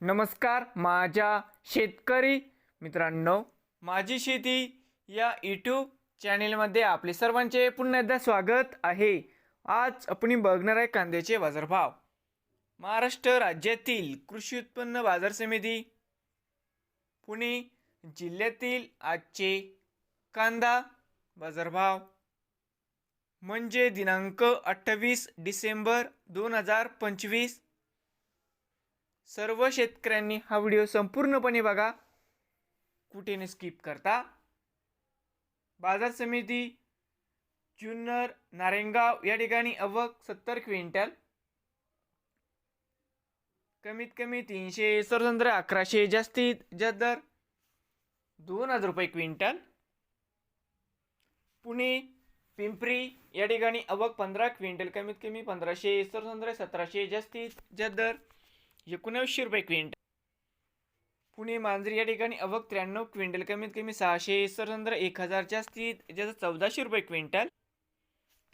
नमस्कार माझ्या शेतकरी मित्रांनो, माझी शेती या यूट्यूब चॅनेलमध्ये आपले सर्वांचे पुन्हा एकदा स्वागत आहे। आज आपण बघणार आहे कांद्याचे बाजारभाव। महाराष्ट्र राज्यातील कृषी उत्पन्न बाजार समिती पुणे जिल्ह्यातील आजचे कांदा बाजारभाव म्हणजे दिनांक 28 डिसेंबर 2025। सर्व शेतकऱ्यांनी हा व्हिडिओ संपूर्णपणे बघा, कुठे न स्किप करता। बाजार समिती जुन्नर नारायणगाव या ठिकाणी आवक 70 क्विंटल, कमीत कमी 300, सरसंद्र 1100, जास्तीत जास्त दर 2000 रुपये क्विंटल। पुणे पिंपरी या ठिकाणी आवक 15 क्विंटल, कमीत कमी 1500, सरसंद्र 1700, जास्तीत जास्त दर 1900 रुपये क्विंटल। पुणे मांजरी या ठिकाणी आवक 93 क्विंटल, कमीत कमी 600, सरसंद्र 1000, जास्तीत जास्त 1400 रुपये क्विंटल।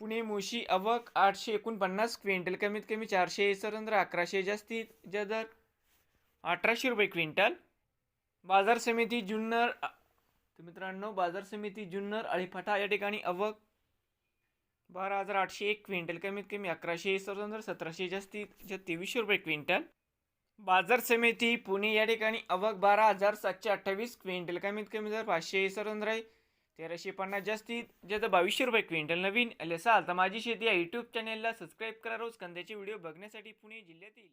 पुणे मुशी आवक 849 क्विंटल, कमीत कमी 400, सरसंद्र 1100, जास्तीत जास्त दर 1800 रुपये क्विंटल। बाजार समिती जुन्नर मित्रांनो, बाजार समिती जुन्नर अळीफाटा या ठिकाणी आवक 12801 क्विंटल, कमीत कमी 1100, सरसंद्र 1700, जास्तीत जास्त 2300 रुपये क्विंटल। बाजार समिती पुणे या ठिकाणी आवक 12728 क्विंटल, कमीत कमी दर 500, सरसंद्र 1350, जास्तीत जास्त 2200 रुपये क्विंटल। नवीन आले असाल तर माझी शेती या यूट्यूब चॅनेलला सबस्क्राईब करा रोज कांद्याचे व्हिडिओ बघण्यासाठी। पुणे जिल्ह्यातील